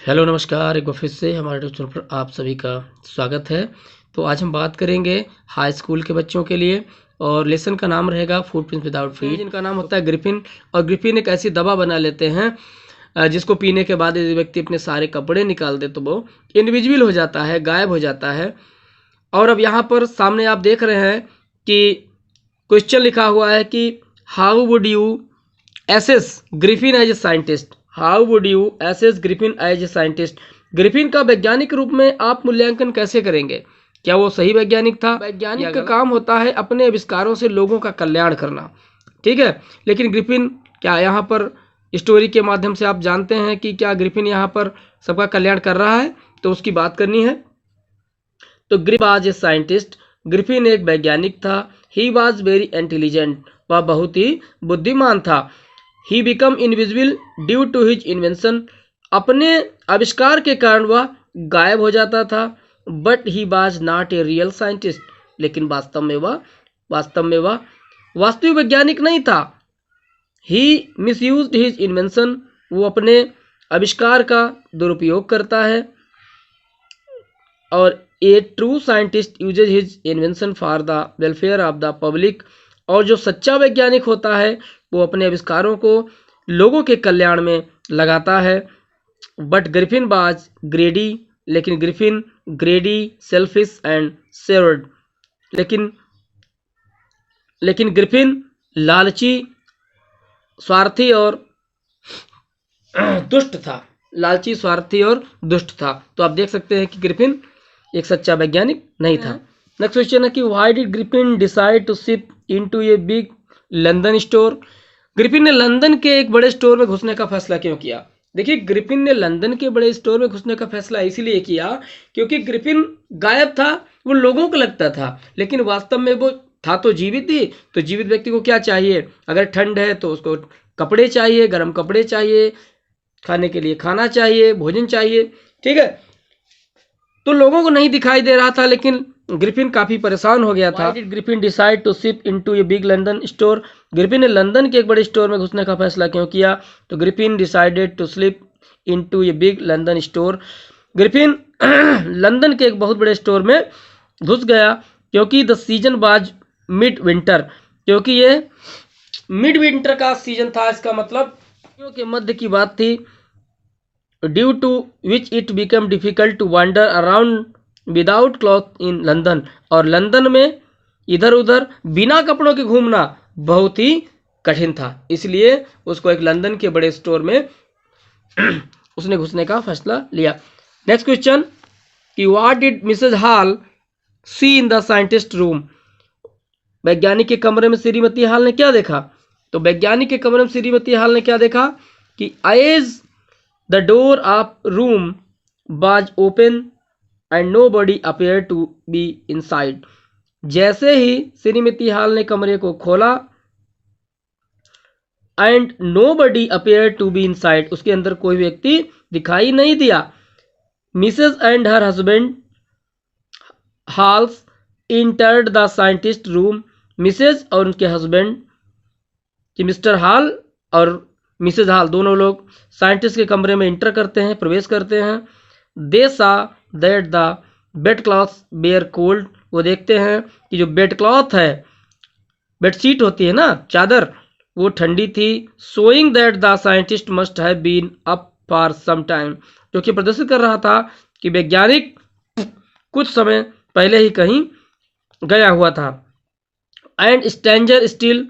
Hello नमस्कार, एक बार फिर से हमारे यूट्यूब चैनल पर आप सभी का स्वागत है। तो आज हम बात करेंगे हाई स्कूल के बच्चों के लिए और लेसन का नाम रहेगा फुटप्रिंट्स विदाउट फीट, जिनका नाम होता है ग्रिफिन। और ग्रिफिन एक ऐसी दवा बना लेते हैं जिसको पीने के बाद यदि व्यक्ति अपने सारे कपड़े निकाल दे तो वो इनविजिबल हो जाता है, गायब हो जाता है। और अब यहाँ पर सामने आप देख रहे हैं कि क्वेश्चन लिखा हुआ है कि how would you assess Griffin as a scientist. How would you assess Griffin as a scientist. Griffin का वैज्ञानिक रूप में आप मूल्यांकन कैसे करेंगे? क्या वो सही वैज्ञानिक था? वैज्ञानिक का काम होता है अपने आविष्कारों से लोगों का कल्याण करना, ठीक है। लेकिन ग्रिफिन क्या यहाँ पर स्टोरी के माध्यम से आप जानते हैं कि क्या ग्रिफिन यहाँ पर सबका कल्याण कर रहा है? तो उसकी बात करनी है। तो Griffin was a scientist. Griffin एक वैज्ञानिक था। He was very intelligent. वह बहुत ही बुद्धिमान था। He became invisible due to his invention. अपने आविष्कार के कारण वह गायब हो जाता था। But he was not a real scientist. लेकिन वास्तव में वह वास्तविक वैज्ञानिक नहीं था। He misused his invention. वो अपने आविष्कार का दुरुपयोग करता है। और a true scientist uses his invention for the welfare of the public. और जो सच्चा वैज्ञानिक होता है वो अपने आविष्कारों को लोगों के कल्याण में लगाता है। But Griffin was greedy. लेकिन ग्रिफिन ग्रेडी, सेल्फिश एंड सेवर्ड। लेकिन ग्रिफिन लालची, स्वार्थी और दुष्ट था। लालची, स्वार्थी और दुष्ट था। तो आप देख सकते हैं कि ग्रिफिन एक सच्चा वैज्ञानिक नहीं था। नेक्स्ट क्वेश्चन है कि why did Griffin decide to shift into a big London store. Griffin ने लंदन के एक बड़े स्टोर में घुसने का फैसला क्यों किया? देखिए, ग्रिफिन ने लंदन के बड़े स्टोर में घुसने का फैसला इसीलिए किया क्योंकि ग्रिफिन गायब था। वो लोगों को लगता था, लेकिन वास्तव में वो था तो जीवित ही। तो जीवित व्यक्ति को क्या चाहिए? अगर ठंड है तो उसको कपड़े चाहिए, गर्म कपड़े चाहिए, खाने के लिए खाना चाहिए, भोजन चाहिए, ठीक है। तो लोगों को नहीं दिखाई दे रहा था, लेकिन ग्रिफिन काफी परेशान हो गया था। Why did Griffin decide to shift into a big London store? Griffin ने लंदन के एक बड़े स्टोर में घुसने का फैसला क्यों किया? तो Griffin decided to slip into a big London store. Griffin London के एक बहुत बड़े स्टोर में घुस गया क्योंकि the season was mid winter. क्योंकि ये मिड विंटर का सीजन था। इसका मतलब के मध्य की बात थी। Due to which it become difficult to wander around without cloth in London. और लंदन में इधर उधर बिना कपड़ों के घूमना बहुत ही कठिन था, इसलिए उसको एक लंदन के बड़े स्टोर में उसने घुसने का फैसला लिया। नेक्स्ट क्वेश्चन कि what did Mrs Hall see in the scientist room. वैज्ञानिक के कमरे में श्रीमती हॉल ने क्या देखा? तो वैज्ञानिक के कमरे में श्रीमती हॉल ने क्या देखा कि as the door of room was open and nobody appear to be inside. जैसे ही श्रीमती हॉल ने कमरे को खोला and nobody appear to be inside, उसके अंदर कोई व्यक्ति दिखाई नहीं दिया। Mrs and her husband Halls entered the scientist room. Mrs और उनके हस्बैंड कि मिस्टर हॉल और मिसेज हॉल दोनों लोग साइंटिस्ट के कमरे में इंटर करते हैं, प्रवेश करते हैं। They saw that the bed cloth bear cold. वो देखते हैं कि जो बेड क्लॉथ है, बेडशीट होती है ना, चादर, वो ठंडी थी। Showing that the scientist must have been up for some time. जो कि प्रदर्शित कर रहा था कि वैज्ञानिक कुछ समय पहले ही कहीं गया हुआ था। एंड स्ट्रेंजर स्टिल,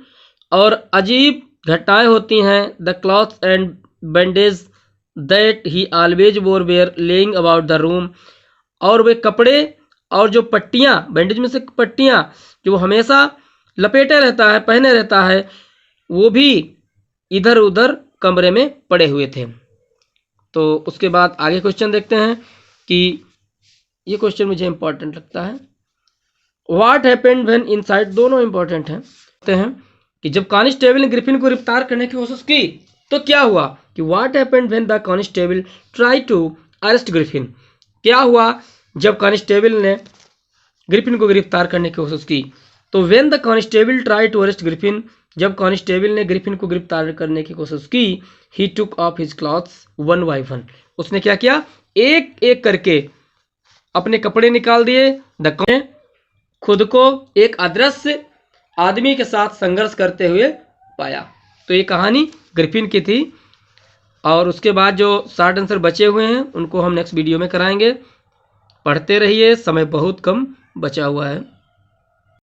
और अजीब घटनाएं होती हैं। The cloth and bandage that he always wore were lying about the room. और वे कपड़े और जो पट्टियाँ, बैंडेज में से पट्टियाँ जो हमेशा लपेटे रहता है, पहने रहता है, वो भी इधर उधर कमरे में पड़े हुए थे। तो उसके बाद आगे क्वेश्चन देखते हैं कि ये क्वेश्चन मुझे इंपॉर्टेंट लगता है। व्हाट हैपेंड व्हेन इनसाइड, दोनों इंपॉर्टेंट हैं। कहते हैं कि जब कांस्टेबल ने ग्रिफिन को गिरफ्तार करने की कोशिश की तो क्या हुआ? कि what happened when the constable try to arrest Griffin. क्या हुआ जब कांस्टेबल ने ग्रिफिन को गिरफ्तार करने की कोशिश की? तो when the constable try to arrest Griffin, जब कॉन्स्टेबल ने ग्रिफिन को गिरफ्तार करने की कोशिश की, he took off his clothes one by one, उसने क्या किया, एक एक करके अपने कपड़े निकाल दिए। द खुद को एक अदृश्य आदमी के साथ संघर्ष करते हुए पाया। तो ये कहानी ग्रिफिन की थी, और उसके बाद जो शॉर्ट आंसर बचे हुए हैं उनको हम नेक्स्ट वीडियो में कराएंगे। पढ़ते रहिए, समय बहुत कम बचा हुआ है।